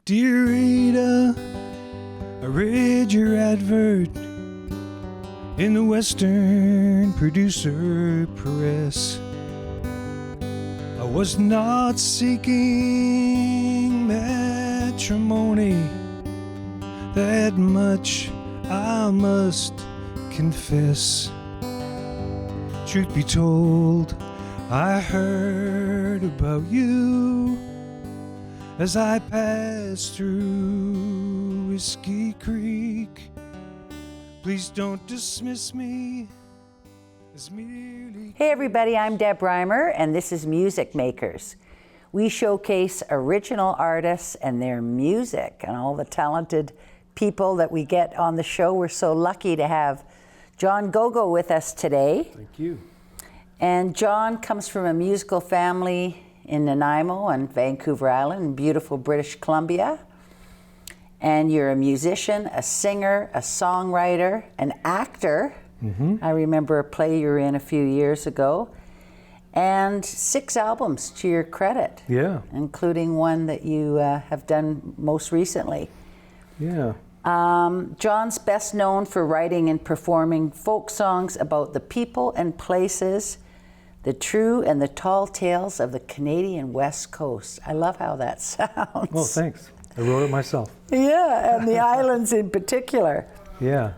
Dear Ada, I read your advert in the Western Producer Press. I was not seeking matrimony, that much I must confess. Truth be told, I heard about you as I passed through Whiskey Creek. Please don't dismiss me as merely... Hey everybody, I'm Deb Reimer, and this is Music Makers. We showcase original artists and their music and all the talented people that we get on the show. We're so lucky to have John Gogo with us today. Thank you. And John comes from a musical family in Nanaimo on Vancouver Island in beautiful British Columbia. And you're a musician, a singer, a songwriter, an actor. Mm-hmm. I remember a play you were in a few years ago. And 6 albums to your credit. Yeah. Including one that you have done most recently. Yeah. John's best known for writing and performing folk songs about the people and places, the true and the tall tales of the Canadian West Coast. I love how that sounds. Well, thanks. I wrote it myself. Yeah, and the islands in particular. Yeah.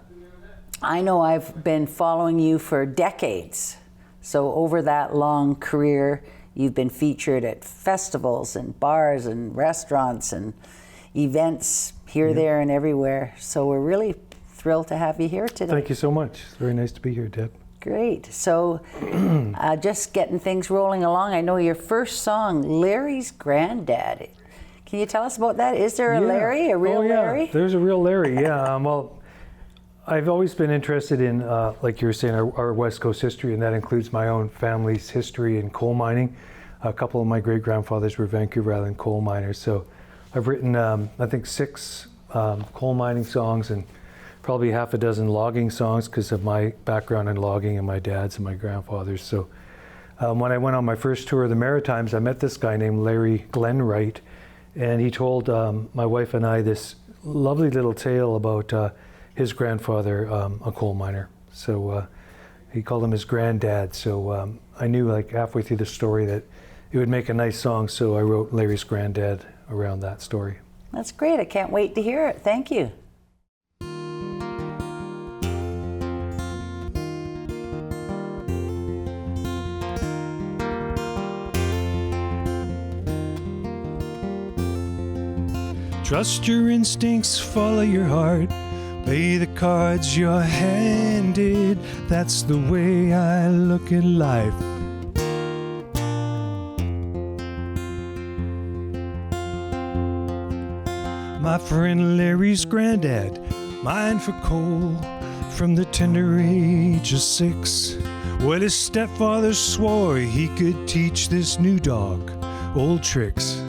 I know I've been following you for decades. So over that long career, you've been featured at festivals and bars and restaurants and events here, there, and everywhere. So we're really thrilled to have you here today. Thank you so much. It's very nice to be here, Deb. Great. So just getting things rolling along, I know your first song, Larry's Granddad. Can you tell us about that? Is there a Larry, a real Larry? There's a real Larry, yeah. Well, I've always been interested in, like you were saying, our West Coast history, and that includes my own family's history in coal mining. A couple of my great-grandfathers were Vancouver Island coal miners, so I've written, I think, 6 coal mining songs and probably half a dozen logging songs because of my background in logging and my dad's and my grandfather's. So when I went on my first tour of the Maritimes, I met this guy named Larry Glenwright, and he told my wife and I this lovely little tale about his grandfather, a coal miner. So he called him his granddad. So I knew like halfway through the story that it would make a nice song, so I wrote Larry's Granddad around that story. That's great. I can't wait to hear it. Thank you. Trust your instincts, follow your heart, play the cards you're handed. That's the way I look at life. My friend Larry's granddad, mined for coal from the tender age of 6. Well, his stepfather swore he could teach this new dog old tricks.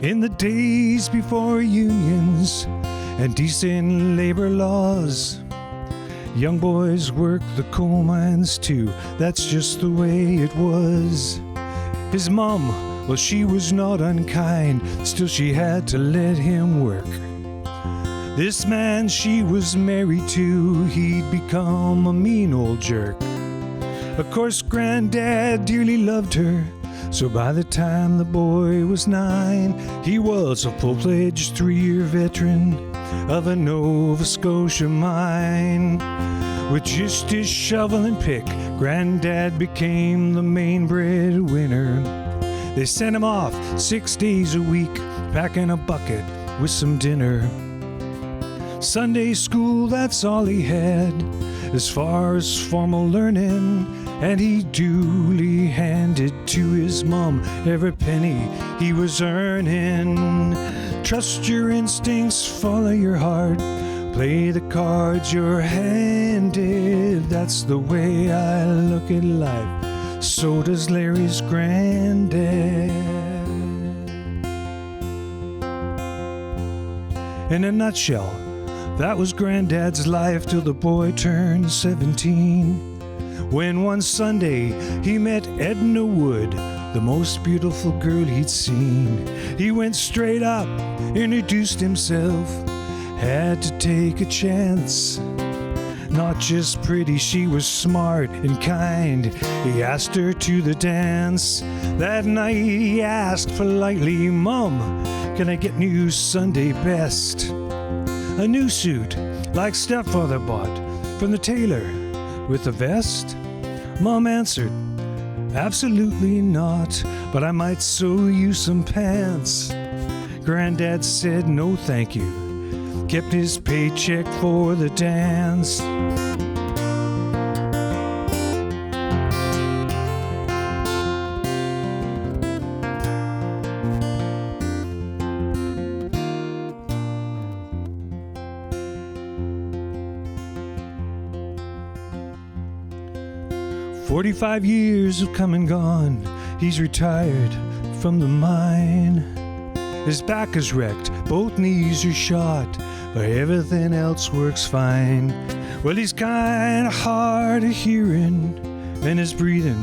In the days before unions and decent labor laws, young boys worked the coal mines too. That's just the way it was. His mom, well, she was not unkind, still she had to let him work. This man she was married to, he'd become a mean old jerk. Of course, Granddad dearly loved her, so by the time the boy was 9, he was a full-fledged 3-year veteran of a Nova Scotia mine. With just his shovel and pick, Granddad became the main breadwinner. They sent him off 6 days a week, packing a bucket with some dinner. Sunday school, that's all he had, as far as formal learning, and he duly handed to his mom every penny he was earning. Trust your instincts, follow your heart, play the cards you're handed. That's the way I look at life. So does Larry's granddad. In a nutshell, that was Granddad's life till the boy turned 17. When one Sunday he met Edna Wood, the most beautiful girl he'd seen. He went straight up, introduced himself, had to take a chance. Not just pretty, she was smart and kind. He asked her to the dance. That night he asked politely, "Mom, can I get new Sunday best? A new suit, like stepfather bought from the tailor, with a vest?" Mom answered, "Absolutely not, but I might sew you some pants." Granddad said, "No thank you," kept his paycheck for the dance. "45 years have come and gone. He's retired from the mine. His back is wrecked, both knees are shot, but everything else works fine. Well, he's kinda hard of hearing, and his breathing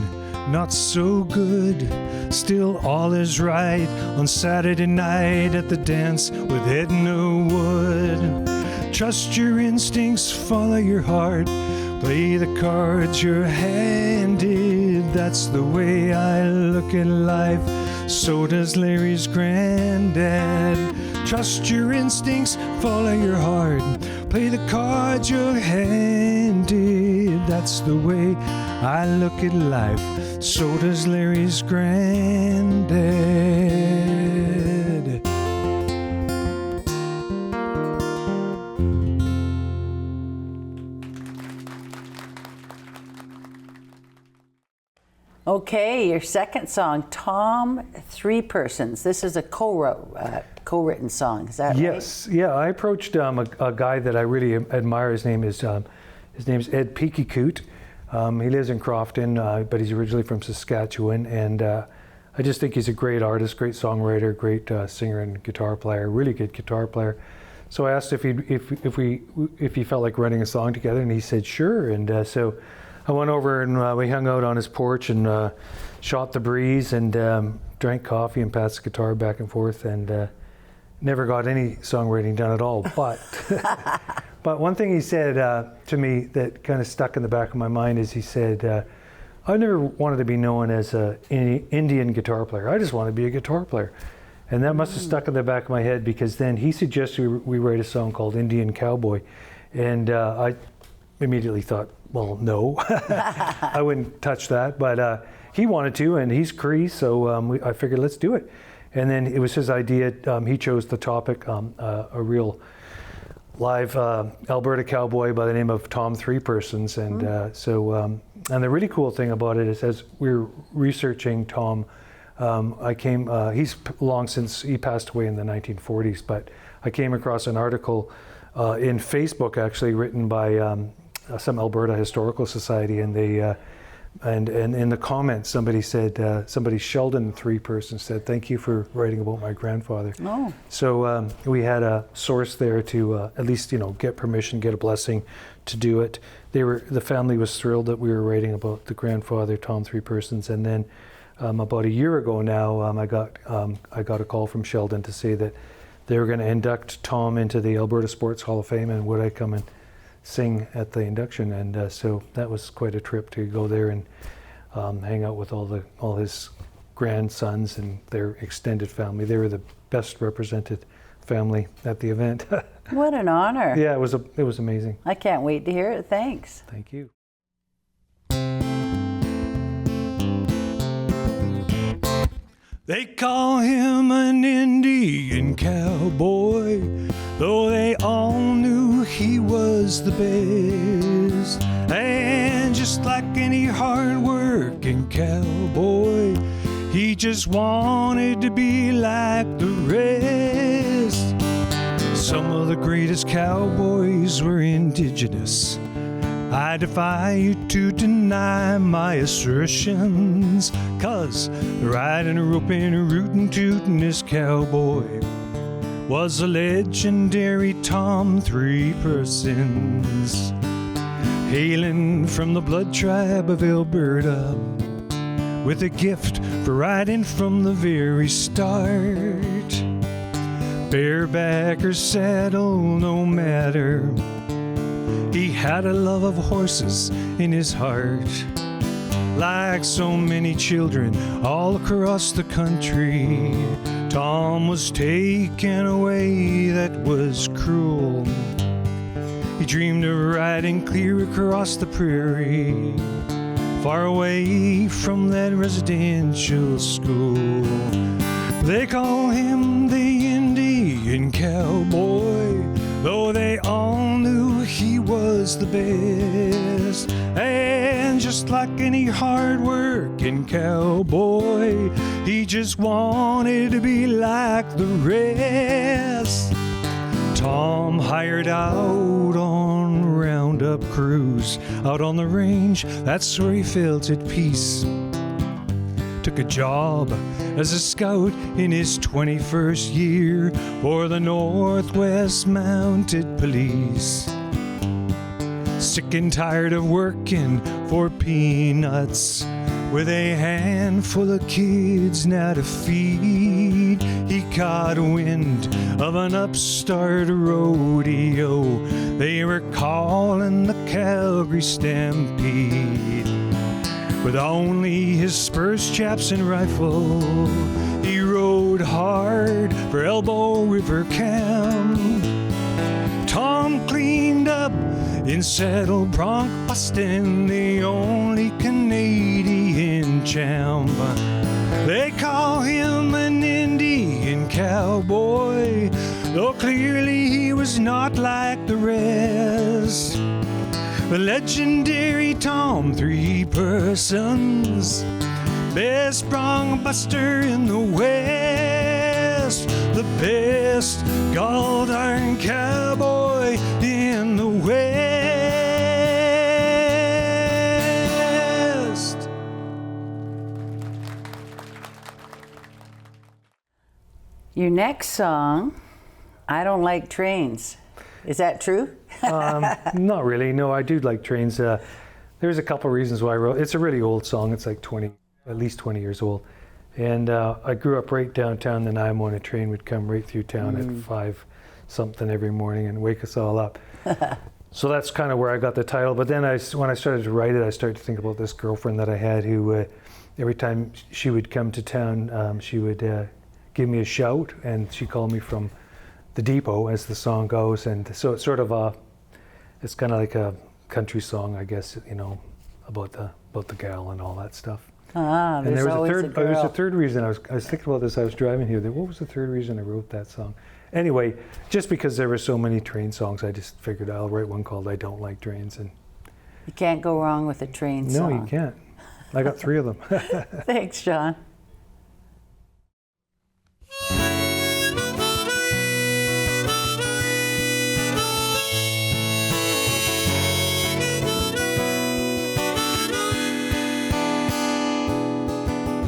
not so good. Still, all is right on Saturday night at the dance with Edna Wood. Trust your instincts, follow your heart, play the cards you're handed. That's the way I look at life. So does Larry's granddad. Trust your instincts, follow your heart, play the cards you're handed. That's the way I look at life. So does Larry's granddad. Okay, your second song, Tom, Three Persons. This is a co-written song. Is that right? Yes, yeah. I approached a guy that I really admire. His name's Ed Peekycoot. He lives in Crofton, but he's originally from Saskatchewan, and I just think he's a great artist, great songwriter, great singer and guitar player, really good guitar player. So I asked if he felt like writing a song together, and he said sure. And so I went over and we hung out on his porch and shot the breeze and drank coffee and passed the guitar back and forth, and never got any songwriting done at all. But but one thing he said to me that kind of stuck in the back of my mind is he said, I never wanted to be known as an Indian guitar player. I just wanted to be a guitar player. And that must have stuck in the back of my head, because then he suggested we write a song called Indian Cowboy. And I immediately thought, well, no, I wouldn't touch that. But he wanted to, and he's Cree, so I figured let's do it. And then it was his idea. He chose the topic, a real live Alberta cowboy by the name of Tom Three Persons. And and the really cool thing about it is, as we were researching Tom, he's long since, he passed away in the 1940s, but I came across an article in Facebook, actually, written by some Alberta Historical Society, and they and in the comments somebody said, Sheldon Three Persons said, "Thank you for writing about my grandfather." Oh. So we had a source there to at least get permission, get a blessing to do it. The family was thrilled that we were writing about the grandfather, Tom Three Persons, and then about a year ago now, I got a call from Sheldon to say that they were going to induct Tom into the Alberta Sports Hall of Fame, and would I come and sing at the induction. And so that was quite a trip to go there and hang out with all his grandsons and their extended family. They were the best represented family at the event. What an honor. Yeah, it was amazing. I can't wait to hear it. Thanks. Thank you. They call him an Indian cowboy, though they all knew he was the best. And just like any hard-working cowboy, he just wanted to be like the rest. Some of the greatest cowboys were Indigenous. I defy you to deny my assertions, 'cause riding, roping, rootin', tootin' this cowboy was a legendary Tom Three Persons, hailing from the blood tribe of Alberta, with a gift riding from the very start. Bareback or saddle, no matter. He had a love of horses in his heart. Like so many children all across the country, Tom was taken away, that was cruel. He dreamed of riding clear across the prairie, far away from that residential school. They call him the Indian cowboy, though they all knew he was the best. And just like any hard-working cowboy, he just wanted to be like the rest. Tom hired out on roundup crews, out on the range, that's where he felt at peace. Took a job as a scout in his 21st year for the Northwest Mounted Police. Sick and tired of working for peanuts, with a handful of kids now to feed, he caught wind of an upstart rodeo they were calling the Calgary Stampede. With only his spurs, chaps, and rifle, he rode hard for Elbow River Camp. Tom cleaned up in saddle bronc bustin', the only Canadian champ. They call him an Indian cowboy, though clearly he was not like the rest. The legendary Tom, 3 persons, best bronc buster in the West, the best gall-darn cowboy in the West. Your next song, I Don't Like Trains. Is that true? Not really. No, I do like trains. There's a couple reasons why I wrote. It's a really old song. It's like at least 20 years old. And I grew up right downtown Nanaimo, and a train would come right through town at 5 something every morning and wake us all up. So that's kind of where I got the title. But then when I started to write it, I started to think about this girlfriend that I had who, every time she would come to town, she would give me a shout, and she called me from the depot, as the song goes. And so it's sort of it's kind of like a country song, I guess, you know, about the gal and all that stuff. And there was always a third reason. I was thinking about this. I was driving here. What was the third reason I wrote that song? Anyway, just because there were so many train songs, I just figured I'll write one called "I Don't Like Trains." And you can't go wrong with a train song. No, you can't. I got 3 of them. Thanks, John.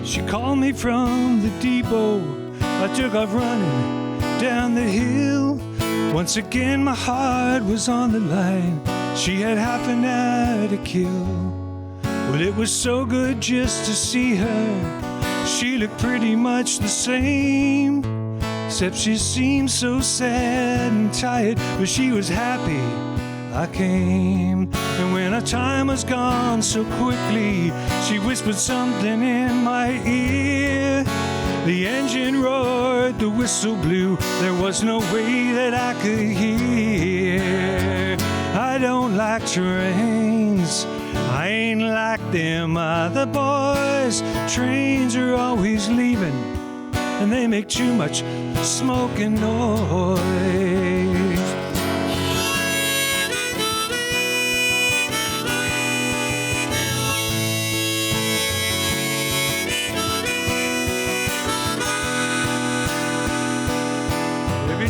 She called me from the depot. I took off running down the hill. Once again my heart was on the line. She had half an hour to kill. Well, it was so good just to see her. She looked pretty much the same, except she seemed so sad and tired, but she was happy I came. And when our time was gone so quickly, she whispered something in my ear. The engine roared, the whistle blew, there was no way that I could hear. I don't like trains, I ain't like them other boys. Trains are always leaving, and they make too much smoke and noise.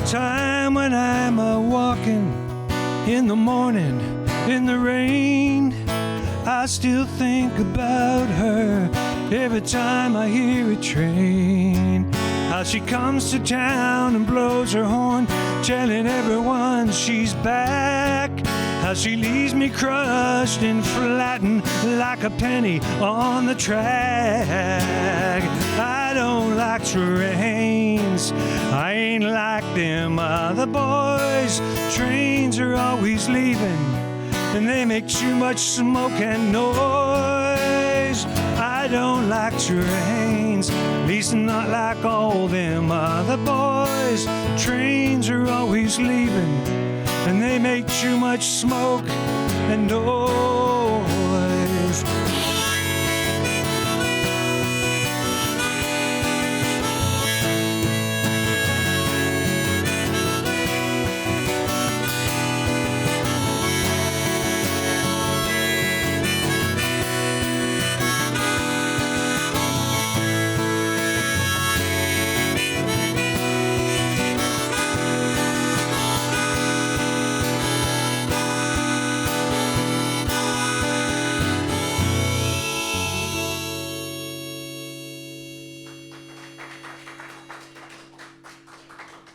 Time when I'm walking in the morning in the rain, I still think about her every time I hear a train. How she comes to town and blows her horn, telling everyone she's back. How she leaves me crushed and flattened like a penny on the track. I don't like trains. I ain't like them other boys. Trains are always leaving, and they make too much smoke and noise. I don't like trains, at least not like all them other boys. Trains are always leaving, and they make too much smoke and noise.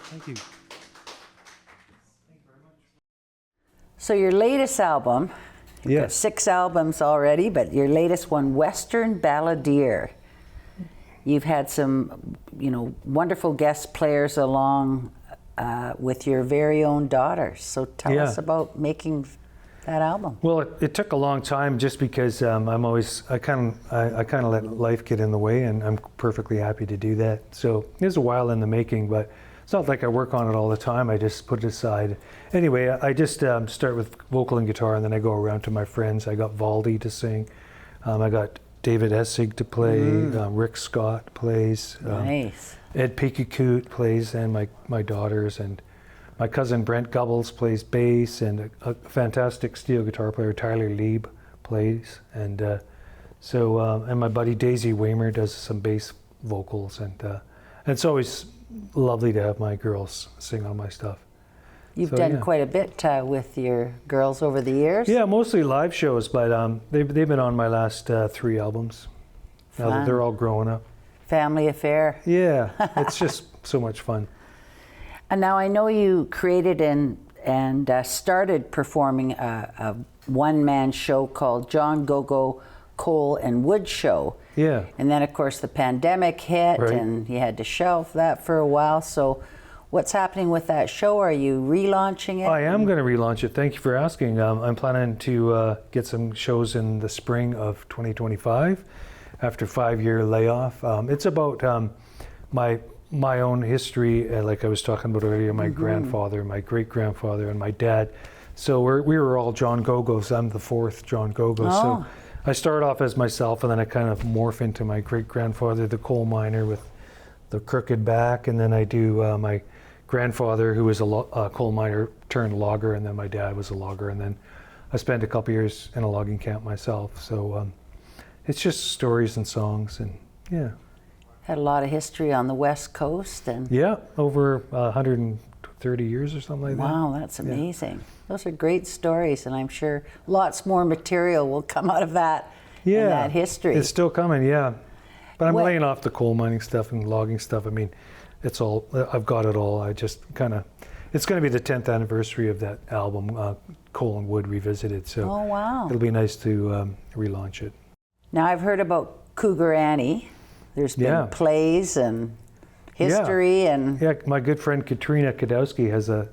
Thank you. So your latest album, you've got Yes. 6 albums already, but your latest one, Western Balladeer. You've had some, wonderful guest players along with your very own daughters. So tell us about making that album. Well, it took a long time just because I kind of let life get in the way, and I'm perfectly happy to do that. So it was a while in the making, but it's not like I work on it all the time. I just put it aside. Anyway, I just start with vocal and guitar, and then I go around to my friends. I got Valdi to sing. I got David Essig to play. Rick Scott plays. Nice. Ed Picacoot plays, and my daughters, and my cousin Brent Gubbles plays bass, and a fantastic steel guitar player, Tyler Lieb, plays. And and my buddy Daisy Weimer does some bass vocals, and it's always lovely to have my girls sing on my stuff. You've done quite a bit with your girls over the years. Yeah, mostly live shows, but they've been on my last 3 albums. Now that they're all growing up. Family affair. Yeah, it's just so much fun. And now I know you created and started performing a one-man show called John Gogo Coal and Wood Show. Yeah. And then, of course, the pandemic hit, Right. and you had to shelve that for a while. So what's happening with that show? Are you relaunching it? I am going to relaunch it. Thank you for asking. I'm planning to get some shows in the spring of 2025 after a 5-year layoff. It's about my own history, like I was talking about earlier, my grandfather, my great-grandfather, and my dad. So we were all John Gogos. I'm the 4th John Gogo. Oh. So I start off as myself, and then I kind of morph into my great-grandfather, the coal miner with the crooked back, and then I do my grandfather, who was a coal miner turned logger, and then my dad was a logger, and then I spent a couple years in a logging camp myself. So it's just stories and songs, and yeah. Had a lot of history on the West Coast, and Yeah, over 130 years or something like that. wow, that's amazing. Those are great stories, and I'm sure lots more material will come out of that in that history. It's still coming, yeah. But I'm What- laying off the coal mining stuff and logging stuff. I mean, it's all, I've got it all. I just kind of, it's going to be the 10th anniversary of that album, Coal and Wood Revisited. So Oh, wow. it'll be nice to relaunch it. Now, I've heard about Cougar Annie. There's been plays and history and... Yeah, my good friend Katrina Kadowski has a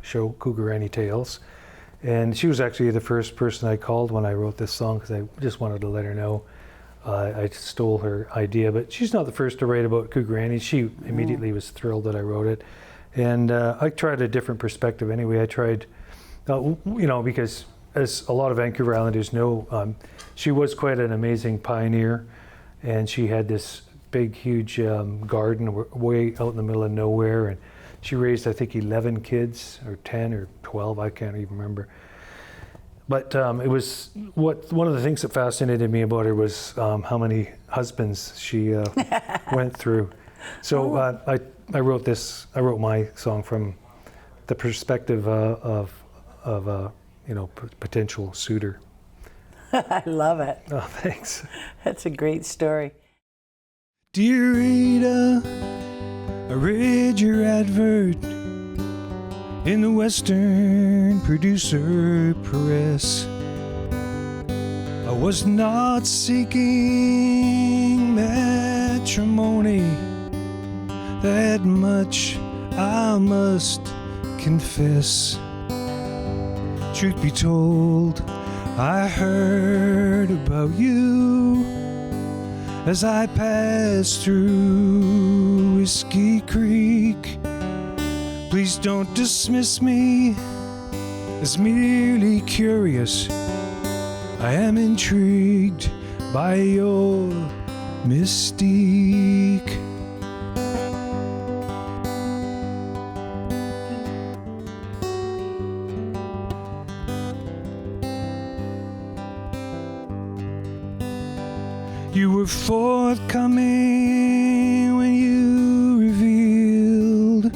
show, Cougar Annie Tales. And she was actually the first person I called when I wrote this song, because I just wanted to let her know I stole her idea. But she's not the first to write about Cougar Annie. She immediately was thrilled that I wrote it. And I tried a different perspective anyway. I tried, because as a lot of Vancouver Islanders know, she was quite an amazing pioneer. And she had this big, huge garden way out in the middle of nowhere. And she raised, I think, 11 kids, or 10 or 12, I can't even remember. But it was one of the things that fascinated me about her was how many husbands she went through. So I wrote my song from the perspective of a potential suitor. I love it. Oh, thanks. That's a great story. Dear Rita, I read your advert in the Western Producer Press. I was not seeking matrimony, matrimony. That much I must confess. Truth be told, I heard about you as I passed through Whiskey Creek. Please don't dismiss me as merely curious. I am intrigued by your mystique. You were forthcoming when you revealed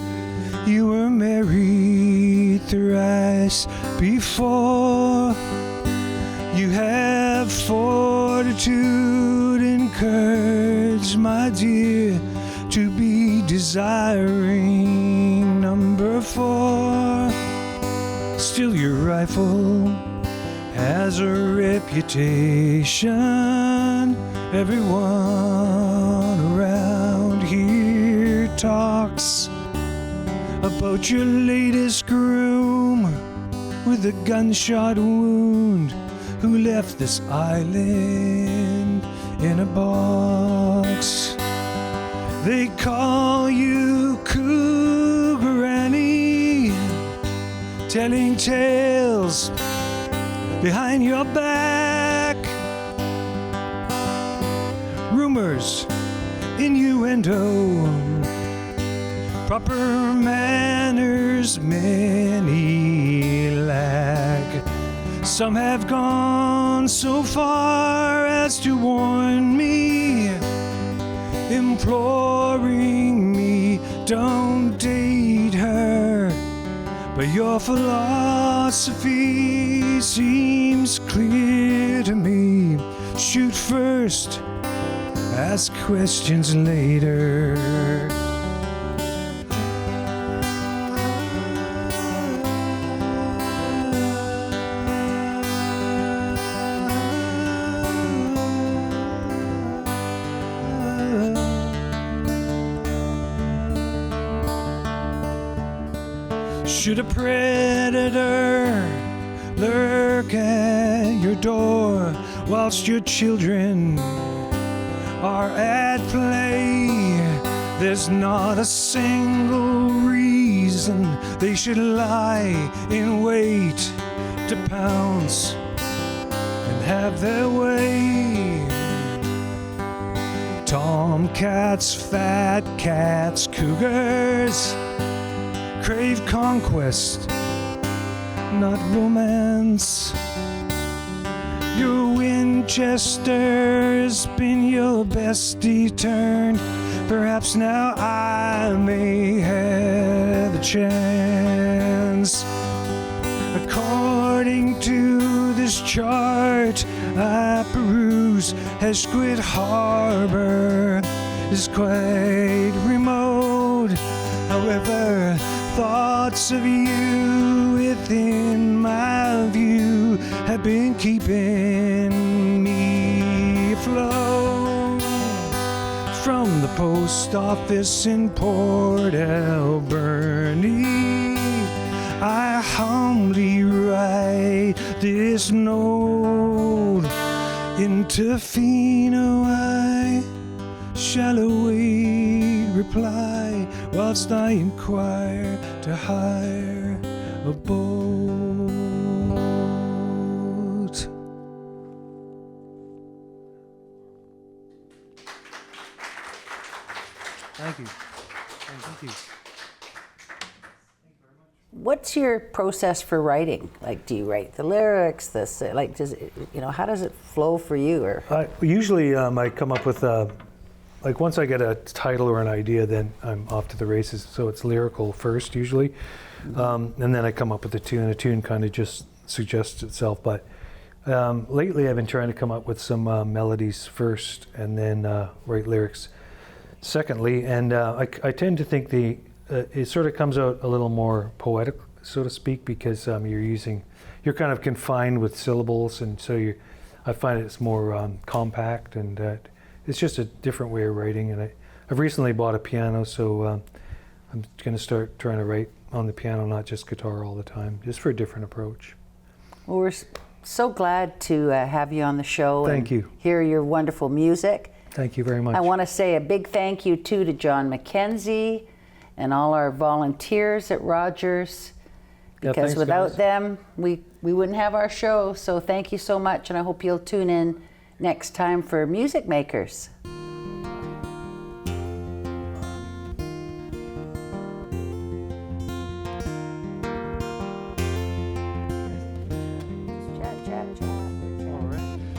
you were married thrice before. You have fortitude and courage, my dear, to be desiring number 4. Still your rifle has a reputation. Everyone around here talks about your latest groom with a gunshot wound who left this island in a box. They call you Cougar Annie, telling tales behind your back. Rumors, innuendo, proper manners many lack. Some have gone so far as to warn me, imploring me, don't date her. But your philosophy seems clear to me. Shoot first, ask questions later. Should a predator lurk at your door whilst your children are at play, there's not a single reason they should lie in wait to pounce and have their way. Tomcats, fat cats, cougars crave conquest, not romance. Your Winchester has been your bestie turned. Perhaps now I may have the chance. According to this chart I peruse, Hesquit Harbor is quite remote. However, thoughts of you within my view have been keeping me afloat. From the post office in Port Alberni, I humbly write this note. In Tofino I shall await reply, whilst I inquire to hire a boat. Thank you. Thank you. What's your process for writing? Like, do you write the lyrics? Like, does it, how does it flow for you? Or Usually, I come up with like once I get a title or an idea, then I'm off to the races. So it's lyrical first usually, and then I come up with a tune. A tune kind of just suggests itself. But lately, I've been trying to come up with some melodies first, and then write lyrics secondly. And I tend to think it sort of comes out a little more poetic, so to speak, because you're kind of confined with syllables, and so I find it's more compact, and it's just a different way of writing. And I've recently bought a piano, so I'm going to start trying to write on the piano, not just guitar all the time, just for a different approach. Well, we're so glad to have you on the show. Thank you. Hear your wonderful music. Thank you very much. I want to say a big thank you too to John McKenzie and all our volunteers at Rogers, because thanks, without guys. them, we wouldn't have our show. So thank you so much, and I hope you'll tune in next time for Music Makers.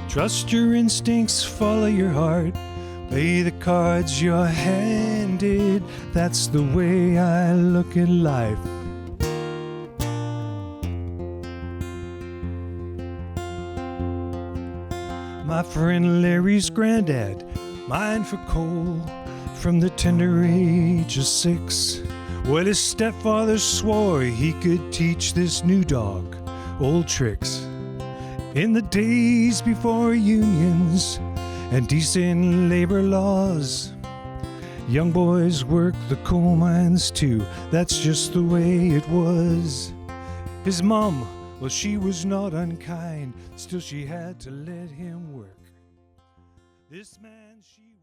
Trust your instincts, follow your heart, play the cards you're handed. That's the way I look at life. My friend Larry's granddad, mine for coal, from the tender age of 6. Well, his stepfather swore he could teach this new dog old tricks. In the days before unions and decent labor laws, young boys worked the coal mines too. That's just the way it was. His mom, well, she was not unkind, still she had to let him work. This man, she